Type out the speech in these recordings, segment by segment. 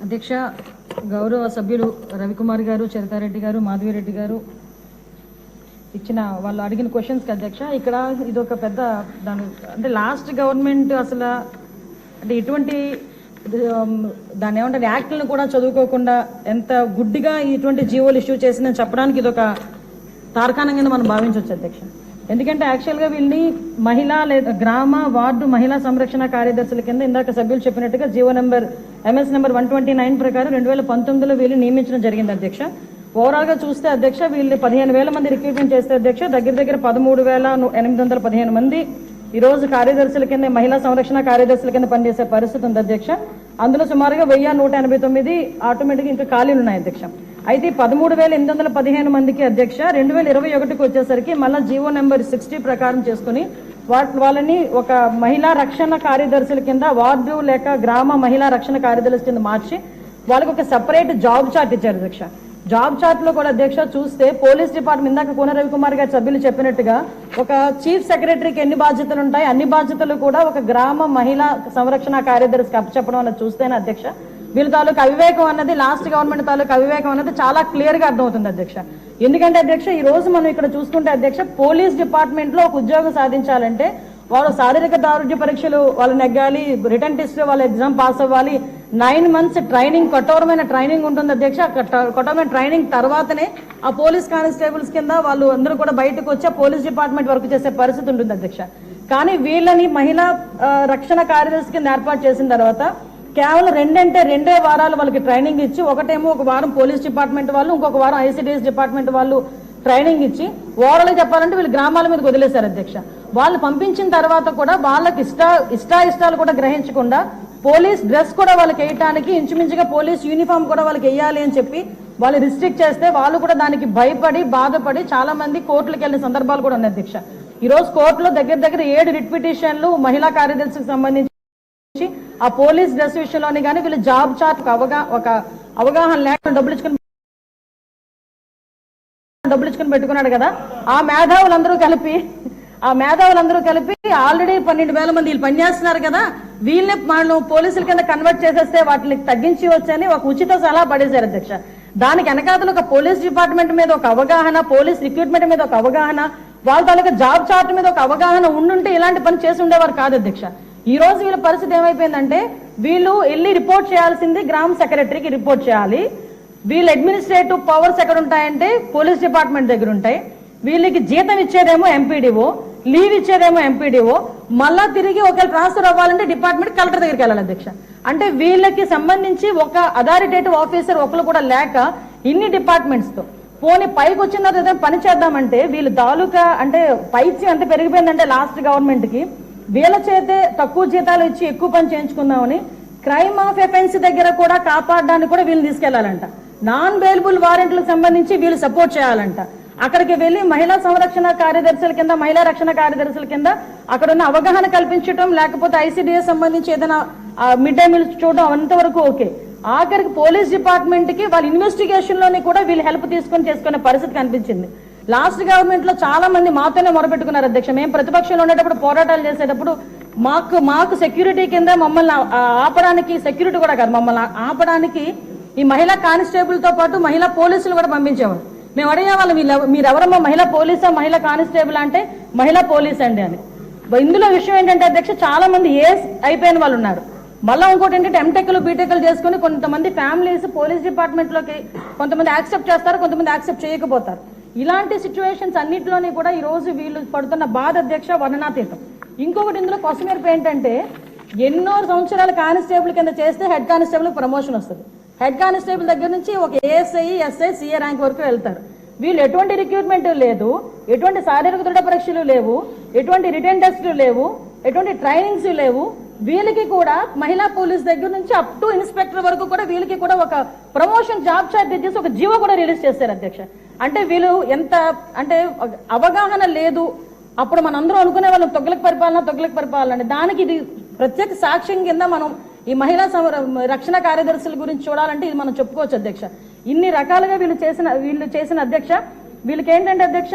అధ్యక్ష, గౌరవ సభ్యులు రవికుమార్ గారు, చరితారెడ్డి గారు, మాధవిరెడ్డి గారు ఇచ్చిన వాళ్ళు అడిగిన క్వశ్చన్స్కి అధ్యక్ష, ఇక్కడ ఇది ఒక పెద్ద దాని అంటే లాస్ట్ గవర్నమెంట్ అసలు అంటే ఇటువంటి దాన్ని ఏమంటారు యాక్ట్లను కూడా చదువుకోకుండా ఎంత గుడ్డిగా ఇటువంటి జీవోలు ఇష్యూ చేసిందని చెప్పడానికి ఇది ఒక తార్కాణంగా మనం భావించవచ్చు అధ్యక్ష. ఎందుకంటే యాక్చువల్గా వీళ్ళని మహిళా లేదా గ్రామ వార్డు మహిళా సంరక్షణ కార్యదర్శుల కింద ఇందాక సభ్యులు చెప్పినట్టుగా జీవో నెంబర్ MS నెంబర్ 129 ప్రకారం 2019లో వీళ్ళు నియమించడం జరిగింది అధ్యక్ష. ఓవరాల్ గా చూస్తే అధ్యక్ష వీళ్ళు 15,000 మంది రిక్రూట్మెంట్ చేస్తే అధ్యక్ష దగ్గర 13,815 మంది ఈ రోజు కార్యదర్శుల కింద మహిళా సంరక్షణ కార్యదర్శుల కింద పనిచేసే పరిస్థితి ఉంది అధ్యక్ష. అందులో సుమారుగా 1,189 ఆటోమేటిక్ ఇంకా ఖాళీలు ఉన్నాయి అధ్యక్ష. అయితే 13,815 మందికి అధ్యక్ష 2021కి వచ్చేసరికి మళ్ళీ జీవో నెంబర్ 60 ప్రకారం చేసుకుని వాళ్ళని ఒక మహిళా రక్షణ కార్యదర్శుల కింద వార్డు లేక గ్రామ మహిళా రక్షణ కార్యదర్శుల కింద మార్చి వాళ్ళకి ఒక సెపరేట్ జాబ్ చార్ట్ ఇచ్చారు అధ్యక్ష. జాబ్ చార్ట్ లో కూడా అధ్యక్ష చూస్తే పోలీస్ డిపార్ట్మెంట్ ఇందాక కోన రవికుమార్ గారి సభ్యులు చెప్పినట్టుగా ఒక చీఫ్ సెక్రటరీకి ఎన్ని బాధ్యతలు ఉంటాయి అన్ని బాధ్యతలు కూడా ఒక గ్రామ మహిళా సంరక్షణ కార్యదర్శికి అప్పచెప్పడం అన్నది చూస్తేనే అధ్యక్ష వీళ్ళ తాలూకు అవివేకం అన్నది లాస్ట్ గవర్నమెంట్ తాలూకు అవివేకం అన్నది చాలా క్లియర్ గా అర్థమవుతుంది అధ్యక్ష. ఎందుకంటే అధ్యక్ష ఈ రోజు మనం ఇక్కడ చూసుకుంటే అధ్యక్ష పోలీస్ డిపార్ట్మెంట్ లో ఒక ఉద్యోగం సాధించాలంటే వాళ్ళు శారీరక దారుఢ్య పరీక్షలు వాళ్ళు నెగ్గాలి, రిటర్న్ టెస్ట్ వాళ్ళు ఎగ్జామ్ పాస్ అవ్వాలి, 9 months ట్రైనింగ్ కఠోరమైన ట్రైనింగ్ ఉంటుంది అధ్యక్ష. కఠోరమైన ట్రైనింగ్ తర్వాతనే ఆ పోలీస్ కానిస్టేబుల్స్ కింద వాళ్ళు అందరూ కూడా బయటకు వచ్చి పోలీస్ డిపార్ట్మెంట్ వర్క్ చేసే పరిస్థితి ఉంటుంది అధ్యక్ష. కానీ వీళ్ళని మహిళా రక్షణ కార్యదర్శి కింద ఏర్పాటు చేసిన తర్వాత కేవలం 2 వారాలు వాళ్ళకి ట్రైనింగ్ ఇచ్చి ఒకటేమో ఒక వారం పోలీస్ డిపార్ట్మెంట్ వాళ్ళు ఇంకొక వారం ICDS డిపార్ట్మెంట్ వాళ్ళు ట్రైనింగ్ ఇచ్చి ఓవరాల్ చెప్పాలంటే వీళ్ళు గ్రామాల మీద వదిలేశారు అధ్యక్ష. వాళ్ళు పంపించిన తర్వాత కూడా వాళ్ళకి ఇష్టాలు కూడా గ్రహించకుండా పోలీస్ డ్రెస్ కూడా వాళ్ళకి వేయటానికి ఇంచుమించుగా పోలీస్ యూనిఫామ్ కూడా వాళ్ళకి వేయాలి అని చెప్పి వాళ్ళు రిస్ట్రిక్ట్ చేస్తే వాళ్ళు కూడా దానికి భయపడి బాధపడి చాలా మంది కోర్టులకు వెళ్ళిన సందర్భాలు కూడా ఉన్నాయి అధ్యక్ష. ఈ రోజు కోర్టులో దగ్గర 7 రిట్ పిటిషన్లు మహిళా కార్యదర్శికి సంబంధించి ఆ పోలీస్ డ్రెస్ విషయంలోని కానీ వీళ్ళు జాబ్ చార్ట్ ఒక అవగాహన లేకుండా డబ్బులు ఇచ్చుకుని పెట్టుకున్నాడు కదా. ఆ మేధావులందరూ కలిపి ఆల్రెడీ 12,000 మంది వీళ్ళు పనిచేస్తున్నారు కదా, వీళ్ళని మనం పోలీసుల కింద కన్వర్ట్ చేసేస్తే వాటిని తగ్గించి వచ్చని ఒక ఉచిత సలహా పడేశారు అధ్యక్ష. దానికి వెనకాతలు ఒక పోలీస్ డిపార్ట్మెంట్ మీద ఒక అవగాహన, పోలీస్ రిక్రూట్మెంట్ మీద ఒక అవగాహన, వాళ్ళ తాలూకా జాబ్ చార్ట్ మీద ఒక అవగాహన ఉండుంటే ఇలాంటి పని చేసి ఉండేవారు కాదు అధ్యక్ష. ఈ రోజు వీళ్ళ పరిస్థితి ఏమైపోయిందంటే వీళ్ళు వెళ్ళి రిపోర్ట్ చేయాల్సింది గ్రామ సెక్రటరీకి రిపోర్ట్ చేయాలి. వీళ్ళ అడ్మినిస్ట్రేటివ్ పవర్స్ ఎక్కడ ఉంటాయంటే పోలీస్ డిపార్ట్మెంట్ దగ్గర ఉంటాయి. వీళ్ళకి జీతం ఇచ్చేదేమో MPDO, లీవ్ ఇచ్చేదేమో MPDO, మళ్ళా తిరిగి ఒకవేళ ట్రాన్స్ఫర్ అవ్వాలంటే డిపార్ట్మెంట్ కలెక్టర్ దగ్గరికి వెళ్ళాలి అధ్యక్ష. అంటే వీళ్ళకి సంబంధించి ఒక అథారిటేటివ్ ఆఫీసర్ ఒకరు కూడా లేక ఇన్ని డిపార్ట్మెంట్స్ తో పోనీ పైకి వచ్చిన తర్వాత ఏదైనా పని చేద్దామంటే వీళ్ళు తాలూకా అంటే పైచి ఎంత పెరిగిపోయిందంటే లాస్ట్ గవర్నమెంట్ కి వీళ్ళ చేతే తక్కువ జీతాలు ఇచ్చి ఎక్కువ పని చేయించుకుందామని క్రైమ్ ఆఫ్ ఎఫెన్స్ దగ్గర కూడా కాపాడడానికి కూడా వీళ్ళని తీసుకెళ్లాలంట. నాన్ బెయిలబుల్ వారెంట్లకు సంబంధించి వీళ్ళు సపోర్ట్ చేయాలంట. అక్కడికి వెళ్లి మహిళా సంరక్షణ కార్యదర్శుల కింద మహిళా రక్షణ కార్యదర్శుల కింద అక్కడ ఉన్న అవగాహన కల్పించడం లేకపోతే ICDS సంబంధించి ఏదైనా మిడ్ డే మీల్స్ చూడడం అంతవరకు ఓకే. ఆఖరికి పోలీస్ డిపార్ట్మెంట్ కి వాళ్ళ ఇన్వెస్టిగేషన్ లోని కూడా వీళ్ళు హెల్ప్ తీసుకొని చేసుకునే పరిస్థితి కనిపించింది. లాస్ట్ గవర్నమెంట్ లో చాలా మంది మాతోనే మొరపెట్టుకున్నారు అధ్యక్ష. మేము ప్రతిపక్షంలో ఉండేటప్పుడు పోరాటాలు చేసేటప్పుడు మాకు సెక్యూరిటీ కింద మమ్మల్ని ఆపడానికి, సెక్యూరిటీ కూడా కాదు మమ్మల్ని ఆపడానికి ఈ మహిళా కానిస్టేబుల్ తో పాటు మహిళా పోలీసులు కూడా పంపించేవారు. మేము అడిగేవాళ్ళం మీరెవరమ్మా మహిళా పోలీసా మహిళా కానిస్టేబుల్ అంటే మహిళా పోలీస్ అండి అని. ఇందులో విషయం ఏంటంటే అధ్యక్ష చాలా మంది అయిపోయిన వాళ్ళు ఉన్నారు. మళ్ళీ ఇంకోటి ఏంటంటే MTechలు BTechలు చేసుకుని కొంతమంది ఫ్యామిలీస్ పోలీస్ డిపార్ట్మెంట్ లోకి కొంతమంది యాక్సెప్ట్ చేస్తారు, కొంతమంది యాక్సెప్ట్ చేయకపోతారు. ఇలాంటి సిచ్యువేషన్స్ అన్నింటిలోని కూడా ఈ రోజు వీళ్ళు పడుతున్న బాధ అధ్యక్ష వర్ణనాతీతం. ఇంకొకటి ఇందులో కొసమెరుపు ఏంటంటే ఎన్నో సంవత్సరాల కానిస్టేబుల్ కింద చేస్తే హెడ్ కానిస్టేబుల్ ప్రమోషన్ వస్తుంది. హెడ్ కానిస్టేబుల్ దగ్గర నుంచి ఒక ASI, SI, CA ర్యాంక్ వరకు వెళ్తారు. వీళ్ళు ఎటువంటి రిక్రూట్మెంట్ లేదు, ఎటువంటి శారీరక దృఢ పరీక్షలు లేవు, ఎటువంటి రిటర్న్ టెస్టులు లేవు, ఎటువంటి ట్రైనింగ్స్ లేవు. వీళ్ళకి కూడా మహిళా పోలీస్ దగ్గర నుంచి అప్ టు ఇన్స్పెక్టర్ వరకు కూడా వీళ్ళకి కూడా ఒక ప్రమోషన్ జాబ్ చార్ట్ చేసి ఒక జీవో కూడా రిలీజ్ చేశారు అధ్యక్ష. అంటే వీళ్ళు ఎంత అంటే అవగాహన లేదు. అప్పుడు మనందరం అనుకునే వాళ్ళం తొగ్గులకు పరిపాలన దానికి ఇది ప్రత్యేక సాక్ష్యం కింద మనం ఈ మహిళా రక్షణ కార్యదర్శుల గురించి చూడాలంటే ఇది మనం చెప్పుకోవచ్చు అధ్యక్ష. ఇన్ని రకాలుగా వీళ్ళు చేసిన అధ్యక్ష వీళ్ళకి ఏంటంటే అధ్యక్ష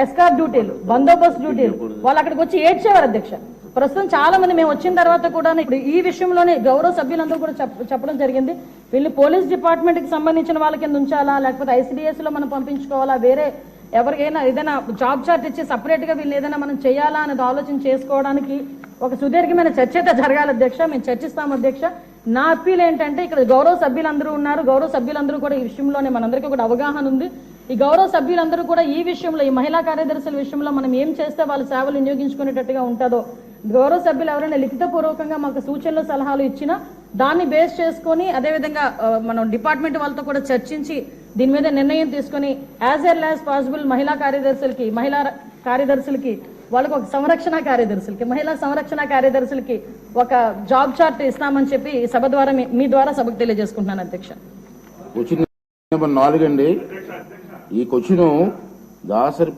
ఎస్కార్ట్ డ్యూటీలు, బందోబస్తు డ్యూటీలు, వాళ్ళు అక్కడికి వచ్చి ఏడ్చేవారు అధ్యక్ష. ప్రస్తుతం చాలా మంది మేము వచ్చిన తర్వాత కూడా ఇప్పుడు ఈ విషయంలోనే గౌరవ సభ్యులందరూ కూడా చెప్పడం జరిగింది. వీళ్ళు పోలీస్ డిపార్ట్మెంట్ కి సంబంధించిన వాళ్ళ కింద ఉంచాలా, లేకపోతే ICDS లో మనం పంపించుకోవాలా, వేరే ఎవరికైనా ఏదైనా జాబ్ చార్ట్ ఇచ్చి సపరేట్ గా వీళ్ళు ఏదైనా మనం చేయాలా అనేది ఆలోచన చేసుకోవడానికి ఒక సుదీర్ఘమైన చర్చ అయితే జరగాలి అధ్యక్ష. మేము చర్చిస్తాం అధ్యక్ష. నా అప్పీల్ ఏంటంటే ఇక్కడ గౌరవ సభ్యులందరూ ఉన్నారు, గౌరవ సభ్యులందరూ కూడా ఈ విషయంలోనే మనందరికీ కూడా అవగాహన ఉంది. ఈ గౌరవ సభ్యులందరూ కూడా ఈ విషయంలో, ఈ మహిళా కార్యదర్శుల విషయంలో మనం ఏం చేస్తే వాళ్ళ సేవలు వినియోగించుకునేటట్టుగా ఉంటుందో గౌరవ సభ్యులు ఎవరైనా లిఖితపూర్వకంగా మాకు సూచనలు సలహాలు ఇచ్చినా దాన్ని బేస్ చేసుకొని అదేవిధంగా మనం డిపార్ట్మెంట్ వాళ్ళతో కూడా చర్చించి దీని మీద నిర్ణయం తీసుకొని యాజ్ ఎర్లీ యాజ్ పాసిబుల్ మహిళా కార్యదర్శులకి వాళ్ళకి ఒక మహిళా సంరక్షణ కార్యదర్శులకి ఒక జాబ్ చార్ట్ ఇస్తామని చెప్పి ఈ సభ ద్వారా మీ ద్వారా సభకు తెలియజేసుకుంటున్నాను అధ్యక్ష. క్వశ్చన్ నెంబర్ 4 అండి. ఈ క్వశ్చన్ దాసరి